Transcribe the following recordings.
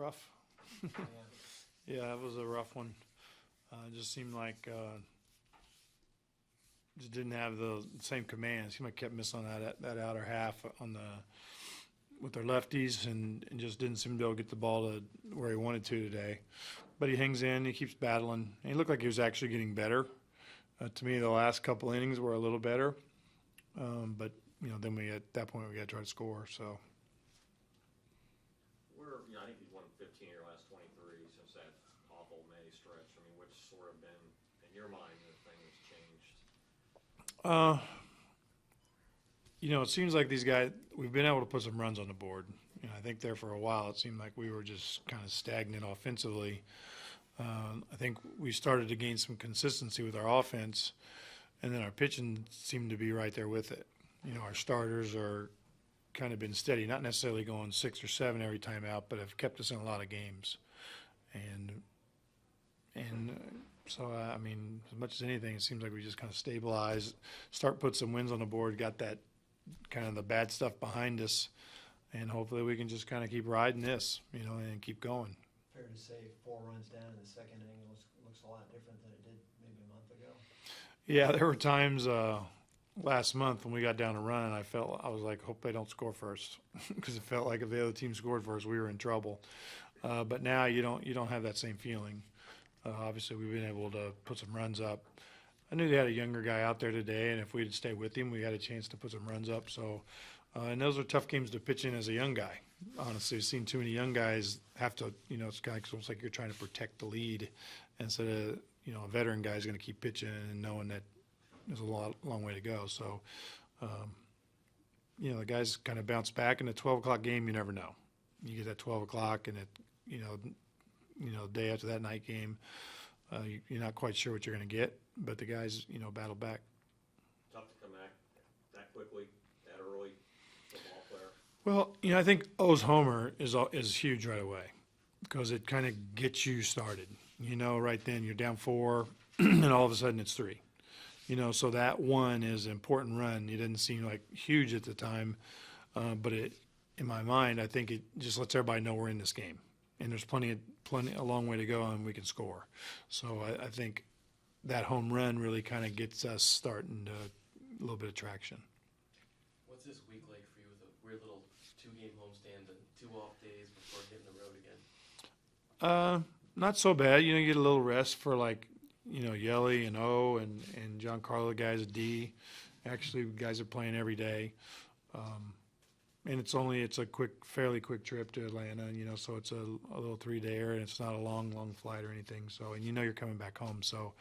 rough. Yeah, it was a rough one. It just seemed like just didn't have the same command. It seemed like kept missing on that outer half on with their lefties, and just didn't seem to be able to get the ball to where he wanted to today. But he hangs in. He keeps battling. And he looked like he was actually getting better. To me, the last couple innings were a little better. But then at that point we got to try to score. So. I think he's won 15 of your last 23 since that awful May stretch. I mean, what's sort of been, in your mind, the thing that's changed? It seems like these guys, we've been able to put some runs on the board. I think there for a while it seemed like we were just kind of stagnant offensively. I think we started to gain some consistency with our offense, and then our pitching seemed to be right there with it. Our starters are kind of been steady, not necessarily going 6 or 7 every time out, but have kept us in a lot of games. And so, I mean, as much as anything, it seems like we just kind of stabilized, start put some wins on the board, got that kind of the bad stuff behind us, and hopefully we can just kind of keep riding this, and keep going. Fair to say 4 runs down in the second inning looks a lot different than it did maybe a month ago. Yeah, there were times last month when we got down a run, and I was like, hope they don't score first, because it felt like if the other team scored first, we were in trouble. But now you don't have that same feeling. Obviously, we've been able to put some runs up. I knew they had a younger guy out there today, and if we'd stay with him, we had a chance to put some runs up. So, and those are tough games to pitch in as a young guy. Honestly, I've seen too many young guys have to, it's kind of almost like you're trying to protect the lead instead of, a veteran guy's going to keep pitching and knowing that there's a long way to go. So, the guys kind of bounce back. In the 12 o'clock game, you never know. You get that 12 o'clock, and the day after that night game, you're not quite sure what you're going to get. But the guys, battle back. Tough to come back that quickly, that early, for a ball player. Well, I think O's homer is huge right away because it kind of gets you started. Right then you're down 4, and all of a sudden it's 3. So that one is an important run. It didn't seem like huge at the time, but in my mind, I think it just lets everybody know we're in this game, and there's a long way to go, and we can score. So I think that home run really kind of gets us starting to a little bit of traction. What's this week like for you with a weird little 2-game homestand and 2 off days before hitting the road again? Not so bad. You get a little rest for Yelly and O and Giancarlo, guys at D. Actually, guys are playing every day. And it's a fairly quick trip to Atlanta, so it's a little 3-dayer, and it's not a long flight or anything. So, and you're coming back home. So,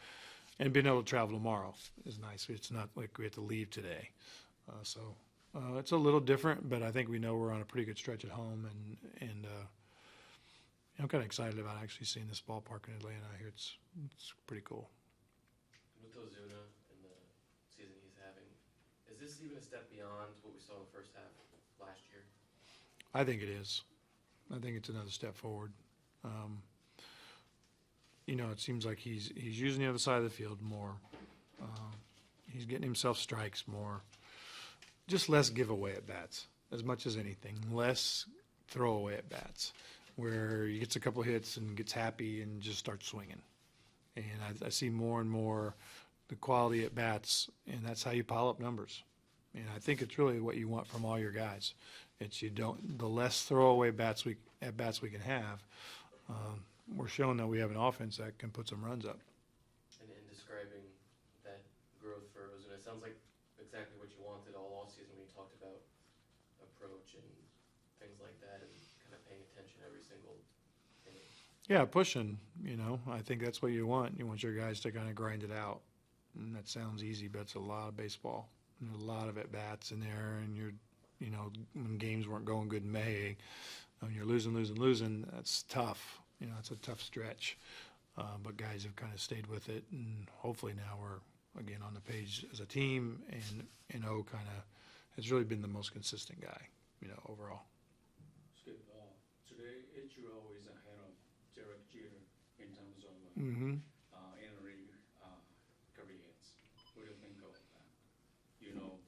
and being able to travel tomorrow is nice. It's not like we have to leave today. So it's a little different, but I think we know we're on a pretty good stretch at home, and I'm kind of excited about actually seeing this ballpark in Atlanta. I hear it's pretty cool. With Ozuna and the season he's having, is this even a step beyond what we saw in the first half last year? I think it is. I think it's another step forward. It seems like he's using the other side of the field more. He's getting himself strikes more. Just less giveaway at bats, as much as anything. Less throwaway at bats, where he gets a couple hits and gets happy and just starts swinging. And I see more and more the quality at bats, and that's how you pile up numbers. And I think it's really what you want from all your guys. The less throwaway bats we can have. We're showing that we have an offense that can put some runs up. And in describing that growth for Ozuna, it sounds like exactly what you wanted all offseason when you talked about approach and things like that, and kind of paying attention every single inning. Yeah, pushing. I think that's what you want. You want your guys to kind of grind it out, and that sounds easy, but it's a lot of baseball. There's a lot of at bats in there, and when games weren't going good in May, when you're losing, that's tough. It's a tough stretch. But guys have kind of stayed with it, and hopefully now we're, again, on the page as a team, and O kind of has really been the most consistent guy, overall. Skip, today, HUL is ahead of Derek Jeter in terms of Mm-hmm. entering career hits. What do you think of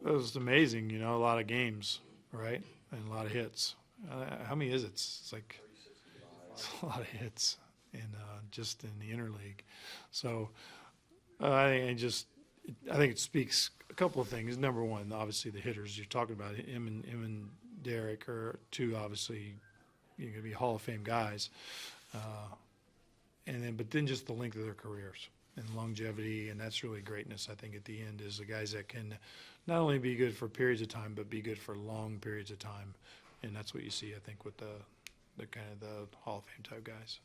that? It was amazing, a lot of games, right, and a lot of hits. How many is it? It's like It's a lot of hits just in the interleague. So I think it speaks a couple of things. Number one, obviously the hitters you're talking about. Him and Derek are two obviously going to be Hall of Fame guys. But then just the length of their careers and longevity, and that's really greatness. I think at the end is the guys that can not only be good for periods of time, but be good for long periods of time, and that's what you see, I think, with the kind of the Hall of Fame type guys.